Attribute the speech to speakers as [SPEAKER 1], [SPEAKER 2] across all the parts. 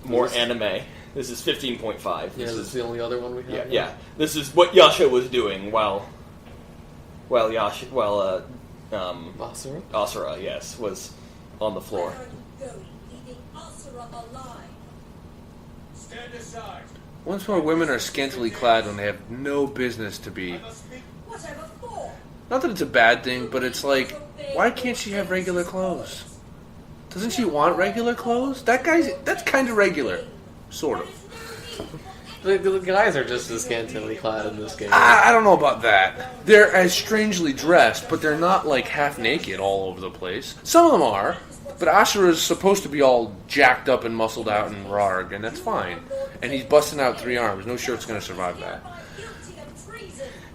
[SPEAKER 1] more anime. This is 15.5.
[SPEAKER 2] Yeah, this is the only other one we have.
[SPEAKER 1] Yeah. This is what Yasha was doing while Asura, yes, was on the floor.
[SPEAKER 3] Stand aside.
[SPEAKER 4] Once more women are scantily clad when they have no business to be. Not that it's a bad thing, but it's like, why can't she have regular clothes? Doesn't she want regular clothes? That's kind of regular. Sort of.
[SPEAKER 2] The guys are just as scantily clad in this game.
[SPEAKER 4] I don't know about that. They're as strangely dressed, but they're not like half naked all over the place. Some of them are, but Asura is supposed to be all jacked up and muscled out and rarg, and that's fine. And he's busting out 3 arms. No shirt's going to survive that.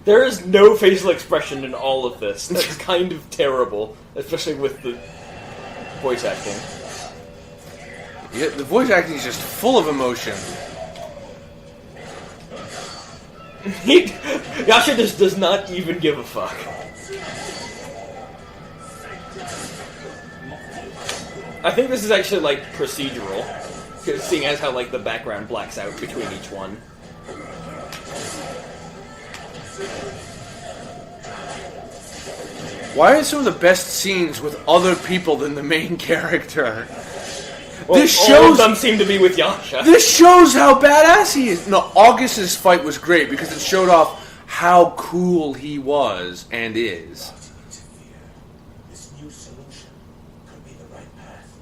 [SPEAKER 1] There is no facial expression in all of this. That's kind of terrible, especially with the voice acting.
[SPEAKER 4] Yeah, the voice acting is just full of emotion.
[SPEAKER 1] Yasha just does not even give a fuck. I think this is actually like procedural, seeing as how like the background blacks out between each one.
[SPEAKER 4] Why are some of the best scenes with other people than the main character?
[SPEAKER 1] Well, all of them seem to be with Yasha.
[SPEAKER 4] This shows how badass he is. No, August's fight was great because it showed off how cool he was and is.
[SPEAKER 3] This new solution could be the right path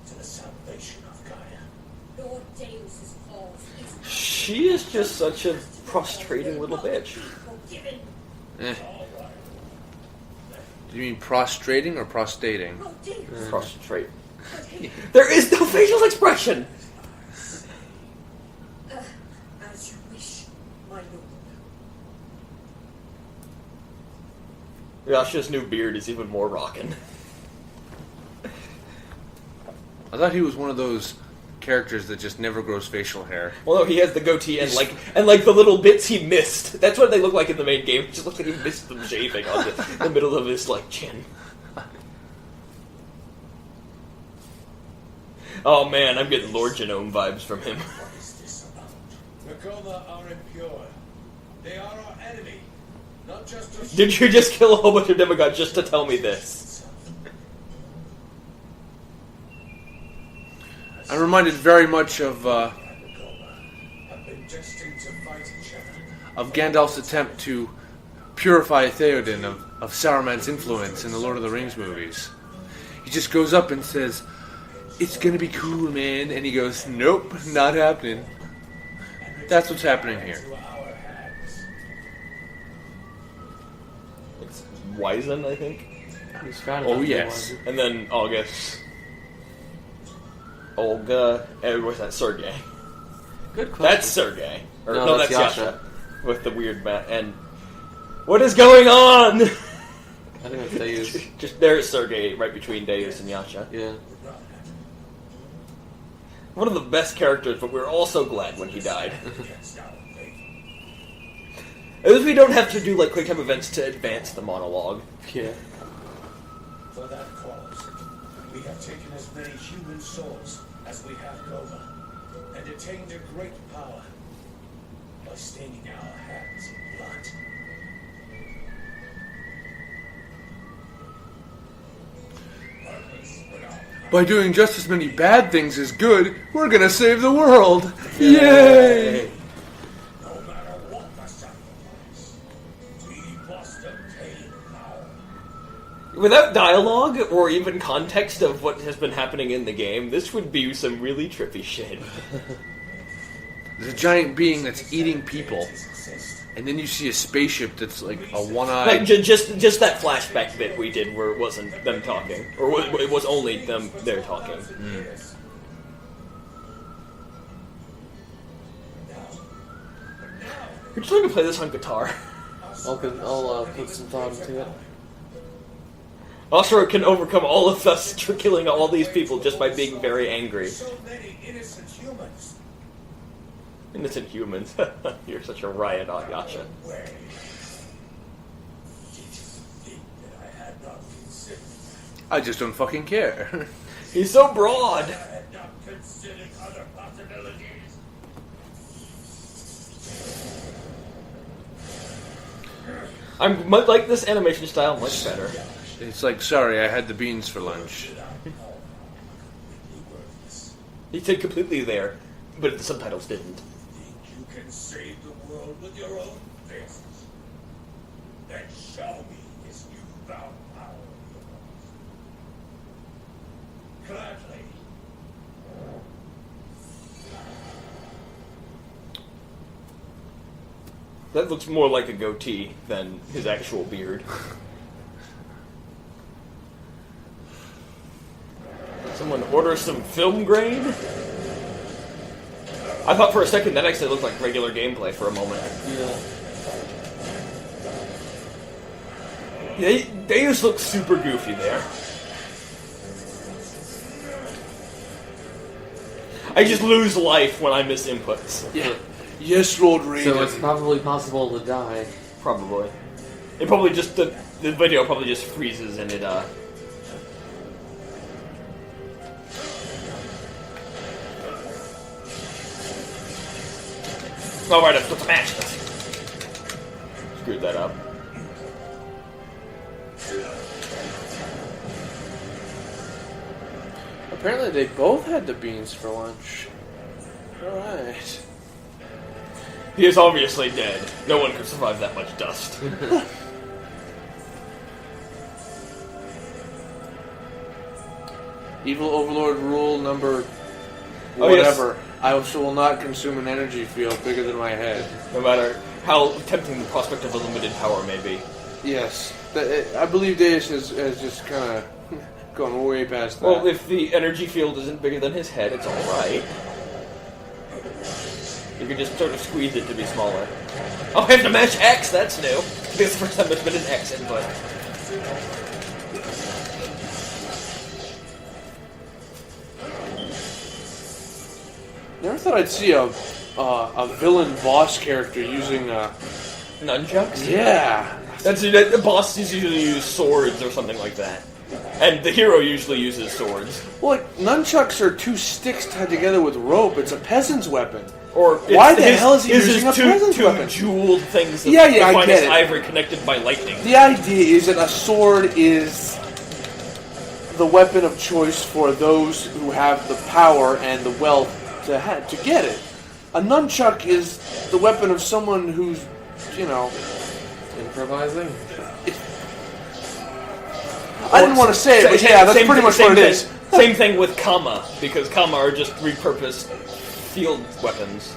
[SPEAKER 3] to the salvation of Gaia.
[SPEAKER 5] Lord Deus's cause is
[SPEAKER 1] She is just such a frustrating little bitch.
[SPEAKER 4] Eh. Do you mean prostrating or prostating?
[SPEAKER 1] Prostrate. There is no facial expression!
[SPEAKER 5] as you wish, my lord.
[SPEAKER 1] Yasha's new beard is even more rockin'.
[SPEAKER 4] I thought he was one of those characters that just never grows facial hair.
[SPEAKER 1] Well, no, he has the goatee and like the little bits he missed. That's what they look like in the main game. It just looks like he missed them shaving on the middle of his like chin. Oh man, I'm getting Lord Genome vibes from him.
[SPEAKER 3] What is this about? The Goma are impure. They are our enemy. Not just a...
[SPEAKER 1] Did you just kill a whole bunch of demigods just to tell me this?
[SPEAKER 4] I'm reminded very much of Gandalf's attempt to purify Theoden of Saruman's influence in the Lord of the Rings movies. He just goes up and says, "It's gonna be cool, man," and he goes, "Nope, not happening." That's what's happening here.
[SPEAKER 1] It's Wizen, I think.
[SPEAKER 2] He's found
[SPEAKER 4] Oh yes.
[SPEAKER 1] And then August. Olga, and what's that? Sergey.
[SPEAKER 2] Good question.
[SPEAKER 1] That's Sergey. Or,
[SPEAKER 2] No,
[SPEAKER 1] no,
[SPEAKER 2] that's
[SPEAKER 1] that's
[SPEAKER 2] Yasha.
[SPEAKER 1] with the weird mat. And what is going on?
[SPEAKER 2] I think that's Deus.
[SPEAKER 1] Just there's Sergey right between Deus and Yasha.
[SPEAKER 2] Yeah.
[SPEAKER 1] One of the best characters, but we're all so glad when he died. At least we don't have to do like quick time events to advance the monologue.
[SPEAKER 2] Yeah.
[SPEAKER 3] For that cause, we have taken as many human souls as we have Goma, and attained a great power by staining our hands in blood.
[SPEAKER 4] By doing just as many bad things as good, we're gonna save the world! Yay!
[SPEAKER 3] No matter what the sacrifice, we must obtain power.
[SPEAKER 1] Without dialogue or even context of what has been happening in the game, this would be some really trippy shit.
[SPEAKER 4] There's a giant being that's eating people, and then you see a spaceship that's like a one-eyed...
[SPEAKER 1] Like, just that flashback bit we did where it wasn't them talking. Or it was only them there talking. We're just going to play this on guitar.
[SPEAKER 2] I'll put some thought into it.
[SPEAKER 1] Asura can overcome all of us killing all these people just by being very angry.
[SPEAKER 3] So many innocent humans.
[SPEAKER 1] Innocent humans. You're such a riot, Yasha.
[SPEAKER 3] Where did you think that I had not considered?
[SPEAKER 4] I just don't fucking care.
[SPEAKER 1] He's so broad.
[SPEAKER 3] I had not considered other possibilities.
[SPEAKER 1] Like this animation style much better.
[SPEAKER 4] It's like, sorry, I had the beans for lunch.
[SPEAKER 1] He said completely there, but the subtitles didn't.
[SPEAKER 3] Think you can save the world with your own fists? Then show me this newfound power of yours. Gladly.
[SPEAKER 1] That looks more like a goatee than his actual beard. Someone order some film grain? I thought for a second that actually looked like regular gameplay for a moment.
[SPEAKER 2] Yeah.
[SPEAKER 1] They just look super goofy there. I just lose life when I miss inputs.
[SPEAKER 4] Yeah. Yes, Lord Raiden.
[SPEAKER 2] So it's probably possible to die.
[SPEAKER 1] Probably. It probably just, the video probably just freezes and it, Alright, let's smash this. Screwed that up.
[SPEAKER 4] Apparently they both had the beans for lunch. Alright.
[SPEAKER 1] He is obviously dead. No one could survive that much dust.
[SPEAKER 4] Evil Overlord rule number
[SPEAKER 1] Oh, yes.
[SPEAKER 4] whatever. I also will not consume an energy field bigger than my head.
[SPEAKER 1] No matter how tempting the prospect of a limited power may be.
[SPEAKER 4] Yes. I believe Deus has just kind of gone way past that.
[SPEAKER 1] Well, if the energy field isn't bigger than his head, it's alright. You can just sort of squeeze it to be smaller. Oh, I have to match X! That's new. This is the first time there's been an X input.
[SPEAKER 4] Never thought I'd see a villain boss character using
[SPEAKER 1] Nunchucks?
[SPEAKER 4] yeah.
[SPEAKER 1] The bosses usually use swords or something like that. And the hero usually uses swords.
[SPEAKER 4] Well, like, nunchucks are two sticks tied together with rope. It's a peasant's weapon.
[SPEAKER 1] Or
[SPEAKER 4] Why the hell is he using a peasant's
[SPEAKER 1] two
[SPEAKER 4] weapon?
[SPEAKER 1] jeweled things that
[SPEAKER 4] Yeah, I
[SPEAKER 1] define
[SPEAKER 4] get
[SPEAKER 1] as
[SPEAKER 4] it.
[SPEAKER 1] ivory connected by lightning.
[SPEAKER 4] The idea is that a sword is the weapon of choice for those who have the power and the wealth to get it. A nunchuck is the weapon of someone who's,
[SPEAKER 2] Improvising?
[SPEAKER 4] I didn't want to say it, but yeah, that's pretty much what it is.
[SPEAKER 1] Same thing with Kama, because Kama are just repurposed field weapons.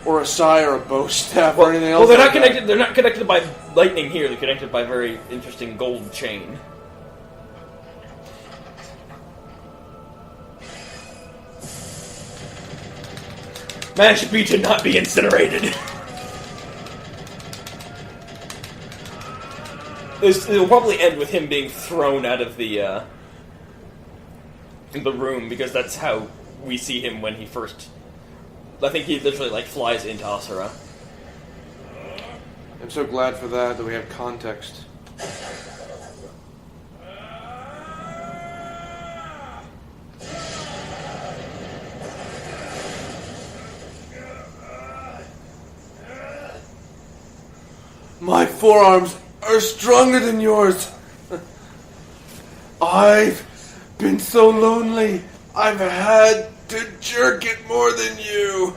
[SPEAKER 4] Or a sai or a bow staff or anything else.
[SPEAKER 1] Well, they're not
[SPEAKER 4] like that.
[SPEAKER 1] connected. They're not connected by lightning here. They're connected by very interesting gold chain. Mash B to not be incinerated. It'll probably end with him being thrown out of the room, because that's how we see him when he first. I think he literally flies into Asura.
[SPEAKER 4] I'm so glad for that we have context. My forearms are stronger than yours. I've been so lonely. I've had to jerk it more than you.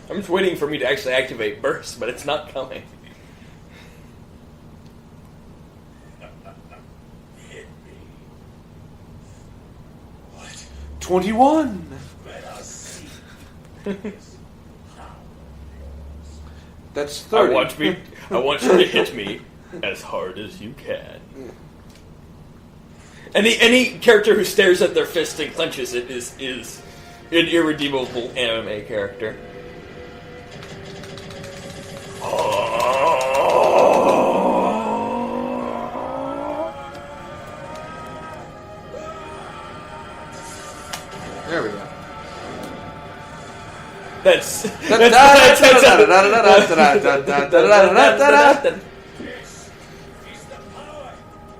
[SPEAKER 1] I'm just waiting for me to actually activate Burst, but it's not coming.
[SPEAKER 3] Hit me. What?
[SPEAKER 4] 21.
[SPEAKER 3] Let us see.
[SPEAKER 4] That's 30.
[SPEAKER 1] I want you to hit me as hard as you can. Any character who stares at their fist and clenches it is an irredeemable anime character.
[SPEAKER 2] There we go.
[SPEAKER 1] That's
[SPEAKER 3] He's the power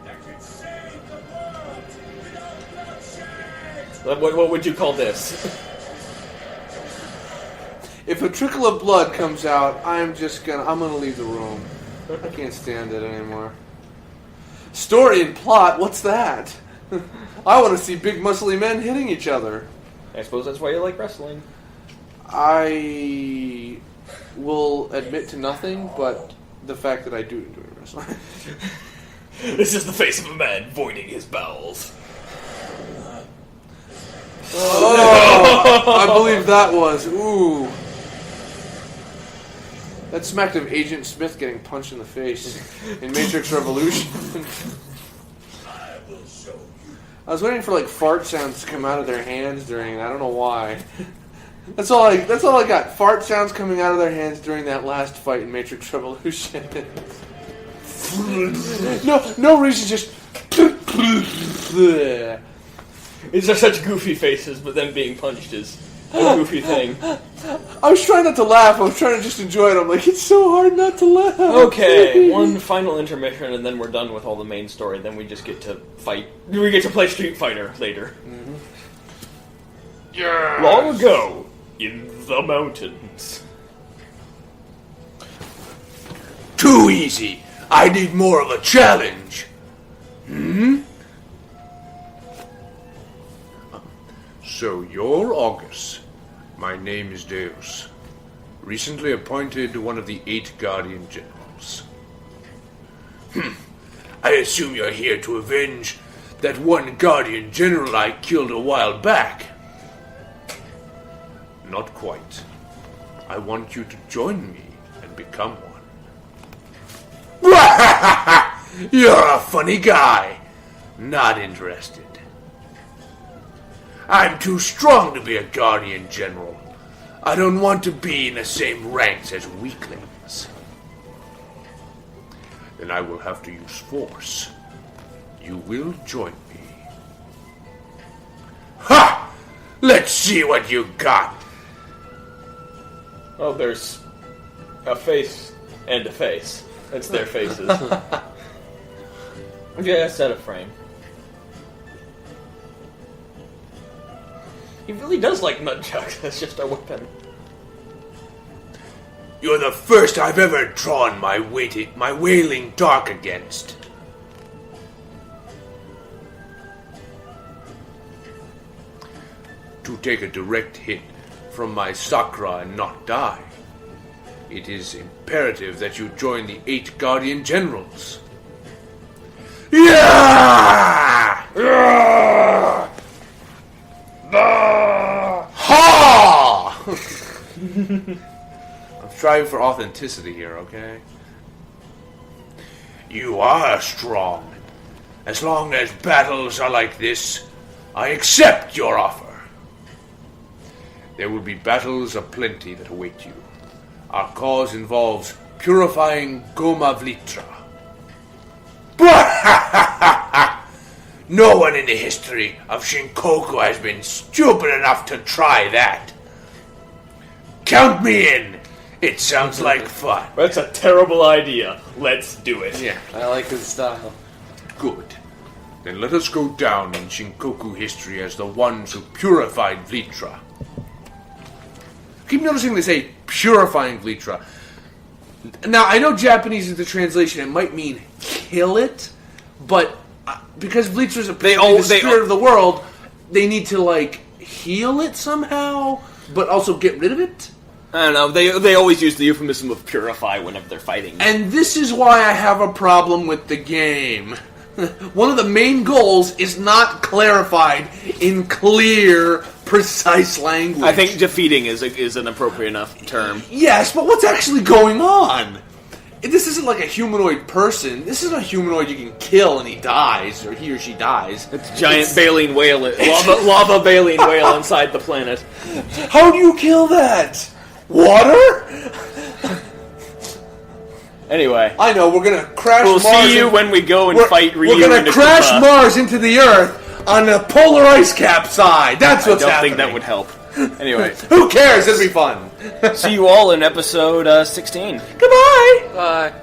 [SPEAKER 3] that can save the world without bloodshed.
[SPEAKER 1] what would you call this?
[SPEAKER 4] If a trickle of blood comes out, I'm gonna leave the room. I can't stand it anymore. Story and plot, what's that? I want to see big muscly men hitting each other.
[SPEAKER 1] I suppose that's why you like wrestling.
[SPEAKER 4] I will admit to nothing, but the fact that I do enjoy wrestling.
[SPEAKER 1] This is the face of a man voiding his bowels.
[SPEAKER 4] Oh, I believe that was. Ooh. That smacked of Agent Smith getting punched in the face in Matrix Revolution.
[SPEAKER 3] I will show you.
[SPEAKER 4] I was waiting for like fart sounds to come out of their hands during it. I don't know why. That's all I got. Fart sounds coming out of their hands during that last fight in Matrix Revolution. No reason, just.
[SPEAKER 1] These are such goofy faces, but then being punched is a goofy thing.
[SPEAKER 4] I was trying not to laugh. I was trying to just enjoy it. I'm like, it's so hard not to laugh.
[SPEAKER 1] Okay, one final intermission, and then we're done with all the main story. Then we just get to fight. We get to play Street Fighter later.
[SPEAKER 4] Mm-hmm.
[SPEAKER 1] Yeah. Long ago, in the mountains.
[SPEAKER 4] Too easy. I need more of a challenge. So you're August. My name is Deus. Recently appointed one of the 8 Guardian Generals. I assume you're here to avenge that one Guardian General I killed a while back. Not quite. I want you to join me and become one. You're a funny guy. Not interested. I'm too strong to be a Guardian General. I don't want to be in the same ranks as weaklings. Then I will have to use force. You will join me. Ha! Let's see what you got.
[SPEAKER 1] Oh, there's a face and a face. That's their faces. Yeah, set a frame. He really does like nunchucks. That's just a weapon.
[SPEAKER 4] You're the first I've ever drawn my wailing dark against. To take a direct hit from my Sakura and not die, it is imperative that you join the 8 Guardian Generals. Yeah! Ha! I'm striving for authenticity here, okay? You are strong. As long as battles are like this, I accept your offer. There will be battles aplenty that await you. Our cause involves purifying Goma Vlitra. No one in the history of Shinkoku has been stupid enough to try that. Count me in. It sounds like fun.
[SPEAKER 1] That's a terrible idea. Let's do it.
[SPEAKER 4] Yeah,
[SPEAKER 2] I like his style.
[SPEAKER 4] good. Then let us go down in Shinkoku history as the ones who purified Vlitra. Keep noticing they say purifying Vlitra. Now, I know Japanese is the translation. It might mean kill it, but because Vlitra's the spirit of the world, they need to, like, heal it somehow, but also get rid of it?
[SPEAKER 1] I don't know. They always use the euphemism of purify whenever they're fighting.
[SPEAKER 4] And this is why I have a problem with the game. One of the main goals is not clarified in clear, precise language.
[SPEAKER 1] I think defeating is an appropriate enough term.
[SPEAKER 4] Yes, but what's actually going on? This isn't like a humanoid person. This isn't a humanoid you can kill and he dies, or he or she dies.
[SPEAKER 1] It's a giant baleen whale, lava baleen whale inside the planet.
[SPEAKER 4] How do you kill that? Water?
[SPEAKER 1] Anyway,
[SPEAKER 4] I know, we're gonna crash
[SPEAKER 1] we'll
[SPEAKER 4] Mars.
[SPEAKER 1] see you when we go and fight Ryu.
[SPEAKER 4] We're gonna
[SPEAKER 1] into
[SPEAKER 4] crash
[SPEAKER 1] Koopa.
[SPEAKER 4] Mars into the Earth on the polar ice cap side. That's what's
[SPEAKER 1] I don't
[SPEAKER 4] happening.
[SPEAKER 1] think that would help. Anyway.
[SPEAKER 4] Who cares? It'll be fun.
[SPEAKER 1] See you all in episode 16.
[SPEAKER 4] Goodbye!
[SPEAKER 2] Bye.